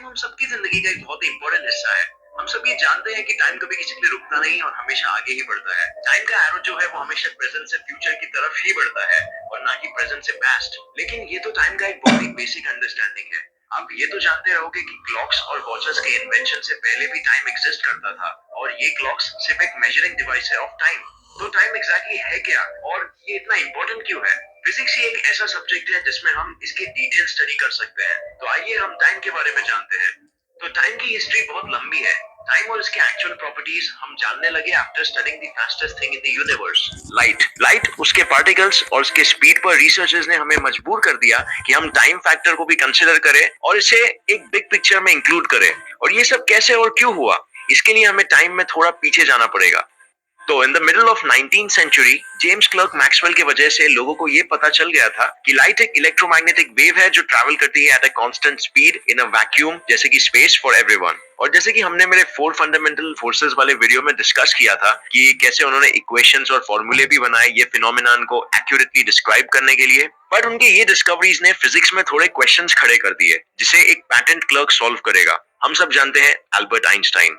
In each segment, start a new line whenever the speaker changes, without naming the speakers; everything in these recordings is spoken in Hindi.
टाइम हम सबकी जिंदगी का एक बहुत ही इंपॉर्टेंट हिस्सा है। हम सब ये जानते हैं कि टाइम कभी किसी के लिए रुकता नहीं और हमेशा आगे ही बढ़ता है। टाइम का एरो जो है वो हमेशा प्रेजेंट से फ्यूचर की तरफ ही बढ़ता है और ना कि प्रेजेंट से पास्ट। लेकिन ये तो टाइम का एक बहुत ही बेसिक अंडरस्टैंडिंग है। आप ये तो जानते रहोगे कि क्लॉक्स और वॉचेस के इन्वेंशन से पहले भी टाइम एग्जिस्ट करता था और ये क्लॉक्स सिर्फ एक मेजरिंग डिवाइस है ऑफ टाइम। तो टाइम एग्जैक्टली है क्या और ये इतना इंपॉर्टेंट क्यों है? फिजिक्स ही एक ऐसा सब्जेक्ट है जिसमें हम इसकी डिटेल स्टडी कर सकते हैं। तो आइए हम टाइम के बारे में जानते हैं। तो टाइम की हिस्ट्री बहुत लंबी है। टाइम और इसके एक्चुअल प्रॉपर्टीज हम जानने लगे after studying the fastest thing in the universe, light उसके पार्टिकल्स और उसके स्पीड पर रिसर्चर्स ने हमें मजबूर कर दिया कि हम टाइम फैक्टर को भी कंसिडर करें और इसे एक बिग पिक्चर में इंक्लूड करें। और ये सब कैसे और क्यों हुआ, इसके लिए हमें टाइम में थोड़ा पीछे जाना पड़ेगा। तो in the middle of 19th century James Clerk Maxwell के वजह से लोगों को ये पता चल गया था कि लाइट एक इलेक्ट्रोमैग्नेटिक वेव है जो ट्रैवल करती है at a constant speed in a vacuum, जैसे कि स्पेस फॉर एवरीवन। और जैसे कि हमने मेरे 4 फंडामेंटल फोर्सेस वाले वीडियो में डिस्कस किया था कि कैसे उन्होंने इक्वेशंस और फॉर्मूले भी बनाए ये फिनोमेनन को एक्यूरेटली डिस्क्राइब करने के लिए, बट उनकी ये डिस्कवरीज ने फिजिक्स में थोड़े क्वेश्चंस खड़े कर दिए जिसे एक पैटेंट क्लर्क सॉल्व करेगा। हम सब जानते हैं अल्बर्ट आइंस्टाइन।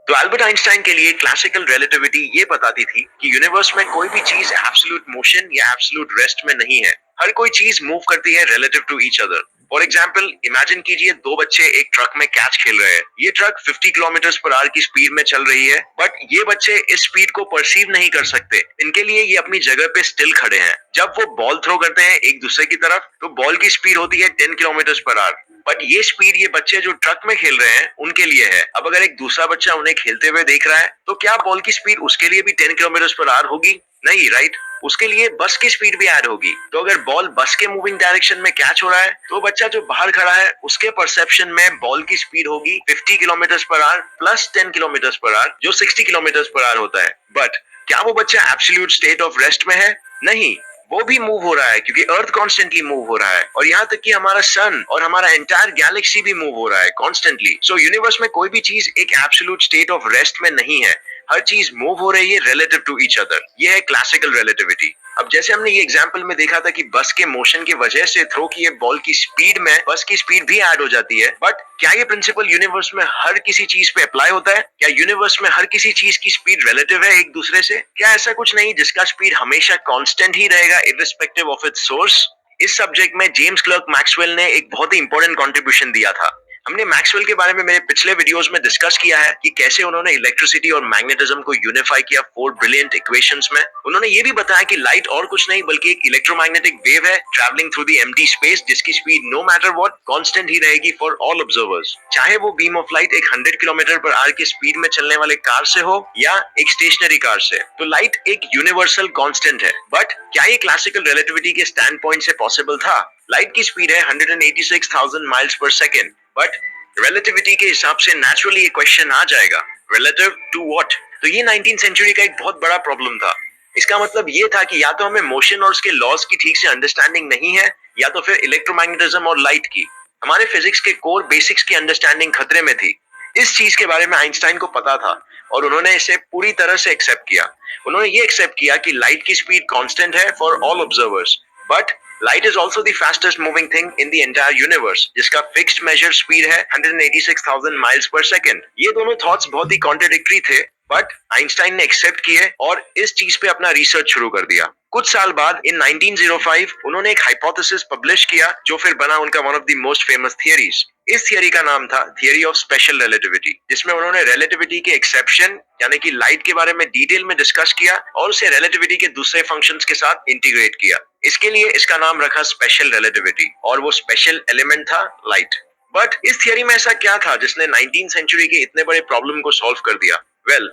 तो अल्बर्ट आइंस्टाइन के लिए क्लासिकल रिलेटिविटी ये बताती थी कि यूनिवर्स में कोई भी चीज एब्सोल्यूट मोशन या एब्सोल्यूट रेस्ट में नहीं है। हर कोई चीज मूव करती है relative to each other. For example imagine कीजिए दो बच्चे एक ट्रक में कैच खेल रहे हैं। ये ट्रक 50 किलोमीटर पर आवर की स्पीड में चल रही है, बट ये बच्चे इस स्पीड को परसीव नहीं कर सकते। इनके लिए ये अपनी जगह पे स्टिल खड़े हैं। जब वो बॉल थ्रो करते हैं एक दूसरे की तरफ तो बॉल की स्पीड होती है 10 किलोमीटर पर आवर, बट ये स्पीड ये बच्चे जो ट्रक में खेल रहे हैं उनके लिए है। अब अगर एक दूसरा बच्चा उन्हें खेलते हुए देख रहा है तो क्या बॉल की स्पीड उसके लिए भी 10 किलोमीटर पर आवर होगी? नहीं, राइट। उसके लिए बस की स्पीड भी ऐड होगी। तो अगर बॉल बस के मूविंग डायरेक्शन में कैच हो रहा है तो बच्चा जो बाहर खड़ा है उसके परसेप्शन में बॉल की स्पीड होगी 50 kilometre per hour plus 10 kilometre per hour, जो 60 किलोमीटर पर आवर होता है। बट क्या वो बच्चा एब्सोल्यूट स्टेट ऑफ रेस्ट में है? नहीं, वो भी मूव हो रहा है क्योंकि अर्थ कॉन्स्टेंटली मूव हो रहा है और यहाँ तक कि हमारा सन और हमारा एंटायर गैलेक्सी भी मूव हो रहा है कॉन्स्टेंटली। सो यूनिवर्स में कोई भी चीज एक एब्सोल्यूट स्टेट ऑफ रेस्ट में नहीं है। हर चीज मूव हो रही है रिलेटिव टू ईच अदर। ये है क्लासिकल रिलेटिविटी। अब जैसे हमने ये एग्जांपल में देखा था कि बस के मोशन की वजह से थ्रो किए बॉल की स्पीड में बस की स्पीड भी ऐड हो जाती है, बट क्या ये प्रिंसिपल यूनिवर्स में हर किसी चीज पे अप्लाई होता है? क्या यूनिवर्स में हर किसी चीज की स्पीड रिलेटिव है एक दूसरे से? क्या ऐसा कुछ नहीं जिसका स्पीड हमेशा कांस्टेंट ही रहेगा इर्रिस्पेक्टिव ऑफ इट्स सोर्स? इस सब्जेक्ट में जेम्स क्लर्क मैक्सवेल ने एक बहुत ही इंपॉर्टेंट कंट्रीब्यूशन दिया था। हमने मैक्सवेल के बारे में मेरे पिछले वीडियोस में डिस्कस किया है कि कैसे उन्होंने इलेक्ट्रिसिटी और मैग्नेटिज्म को यूनिफाई किया 4 ब्रिलियंट इक्वेशंस में। उन्होंने ये भी बताया कि लाइट और कुछ नहीं बल्कि एक इलेक्ट्रोमैग्नेटिक वेव है travelling through the empty space, जिसकी speed no matter what constant ही रहेगी फॉर ऑल ऑब्जर्वर्स, चाहे वो बीम ऑफ लाइट एक 100 किलोमीटर पर आवर की स्पीड में चलने वाले कार से हो या एक स्टेशनरी कार से। तो लाइट एक यूनिवर्सल कांस्टेंट है। बट क्या ये क्लासिकल रिलेटिविटी के स्टैंड पॉइंट से पॉसिबल था? लाइट की स्पीड है 186,000 miles per second, but relativity के हिसाब से नेचुरली ये क्वेश्चन आ जाएगा, रिलेटिव टू व्हाट? तो ये 19th सेंचुरी का एक बहुत बड़ा प्रॉब्लम था। इसका मतलब ये था कि या तो हमें मोशन और उसके लॉज की ठीक से अंडरस्टैंडिंग नहीं है या तो फिर इलेक्ट्रोमैग्नेटिज्म और लाइट की, हमारे फिजिक्स के कोर बेसिक्स की अंडरस्टैंडिंग खतरे में थी। इस चीज के बारे में आइंस्टाइन को पता था और उन्होंने इसे पूरी तरह से एक्सेप्ट किया। उन्होंने ये एक्सेप्ट किया कि लाइट की स्पीड कांस्टेंट है for all observers, but light is also the fastest moving thing in the entire universe, जिसका फिक्स्ड मेजर स्पीड है 186,000 माइल्स पर सेकेंड। ये दोनों थॉट्स बहुत ही कॉन्ट्रडिक्टरी थे, बट आइंस्टाइन ने एक्सेप्ट किए और इस चीज पे अपना रिसर्च शुरू कर दिया। कुछ साल बाद इन 1905 उन्होंने एक हाइपोथेसिस पब्लिश किया जो फिर बना उनका one of the most famous theories. इस थियरी का नाम था थियरी ऑफ स्पेशल रिलेटिविटी, जिसमें उन्होंने रिलेटिविटी के एक्सेप्शन यानी कि लाइट के बारे में डिटेल में डिस्कस किया और उसे रिलेटिविटी के दूसरे फंक्शंस के साथ इंटीग्रेट किया। इसके लिए इसका नाम रखा स्पेशल रिलेटिविटी और वो स्पेशल एलिमेंट था लाइट। बट इस थियरी में ऐसा क्या था जिसने 19th सेंचुरी के इतने बड़े प्रॉब्लम को सॉल्व कर दिया?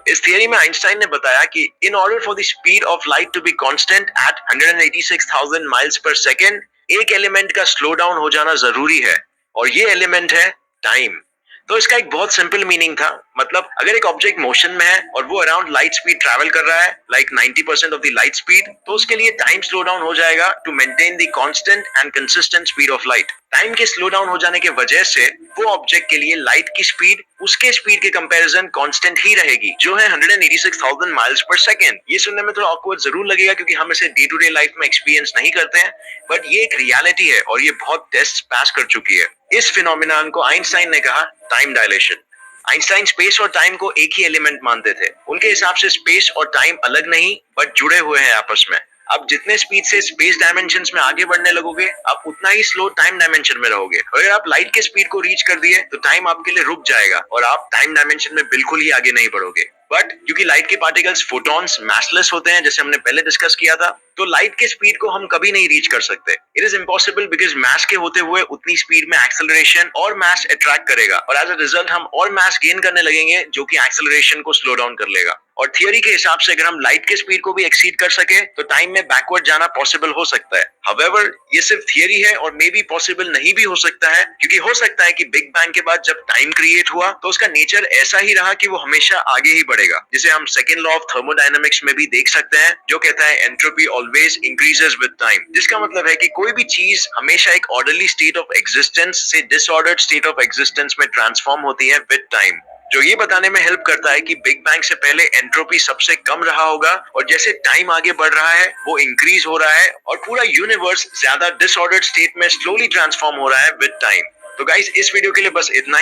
इस थियरी में आइंस्टाइन ने बताया कि in order for the speed of light to be constant at 186,000 miles per second, एक एलिमेंट का स्लो डाउन हो जाना जरूरी है और ये एलिमेंट है टाइम। तो इसका एक बहुत सिंपल मीनिंग था, मतलब अगर एक ऑब्जेक्ट मोशन में है और वो अराउंड लाइट स्पीड ट्रैवल कर रहा है, like 90% of the light speed, तो उसके लिए टाइम स्लो डाउन हो जाएगा to maintain the constant and consistent speed of light. Time के स्लो डाउन हो जाने के वजह से वो ऑब्जेक्ट के लिए लाइट की स्पीड उसके स्पीड के कंपैरिजन कांस्टेंट ही रहेगी, जो है 186,000 माइल्स पर सेकेंड। ये सुनने में थोड़ा ऑकवर्ड जरूर लगेगा क्योंकि हम इसे डे टू डे लाइफ में एक्सपीरियंस नहीं करते हैं, बट ये एक रियलिटी है और ये बहुत टेस्ट पास कर चुकी है। इस फिनोमिनन को आइंस्टाइन ने कहा टाइम डायलेशन। आइंस्टाइन स्पेस और टाइम को एक ही एलिमेंट मानते थे। उनके हिसाब से स्पेस और टाइम अलग नहीं बट जुड़े हुए हैं आपस में। आप जितने स्पीड से स्पेस डायमेंशंस में आगे बढ़ने लगोगे, आप उतना ही स्लो टाइम डायमेंशन में रहोगे। अगर आप लाइट के स्पीड को रीच कर दिए तो टाइम आपके लिए रुक जाएगा और आप टाइम डायमेंशन में बिल्कुल ही आगे नहीं बढ़ोगे। बट क्योंकि लाइट के पार्टिकल्स फोटॉन्स मासलेस होते हैं, जैसे हमने पहले डिस्कस किया था, तो लाइट के स्पीड को हम कभी नहीं रीच कर सकते। It is impossible because mass के होते हुए उतनी स्पीड में एक्सेलरेशन और मास अट्रैक्ट करेगा और एज अ रिजल्ट हम और मास गेन करने लगेंगे, जो कि एक्सेलरेशन को स्लो डाउन कर लेगा। और थियरी के हिसाब से अगर हम लाइट के स्पीड को भी एक्सीड कर सके तो टाइम में बैकवर्ड जाना पॉसिबल हो सकता है। हाउएवर ये सिर्फ थियरी है और मे बी पॉसिबल नहीं भी हो सकता है, क्योंकि हो सकता है कि बिग बैंग के बाद जब टाइम क्रिएट हुआ तो उसका नेचर ऐसा ही रहा कि वो हमेशा आगे ही बढ़ेगा, जिसे हम सेकेंड लॉ ऑफ थर्मोडायनेमिक्स में भी देख सकते हैं, जो कहता है entropy always increases with time. जिसका मतलब है कि कोई भी चीज हमेशा एक ऑर्डरली स्टेट ऑफ एग्जिस्टेंस से डिसऑर्डर्ड स्टेट ऑफ एग्जिस्टेंस में ट्रांसफॉर्म होती है विद टाइम, जो ये बताने में हेल्प करता है कि बिग बैंग से पहले एंट्रोपी सबसे कम रहा होगा और जैसे टाइम आगे बढ़ रहा है वो इंक्रीज हो रहा है और पूरा यूनिवर्स ज्यादा डिसऑर्डर्ड स्टेट में स्लोली ट्रांसफॉर्म हो रहा है विद टाइम। तो गाइस, इस वीडियो के लिए बस इतना ही।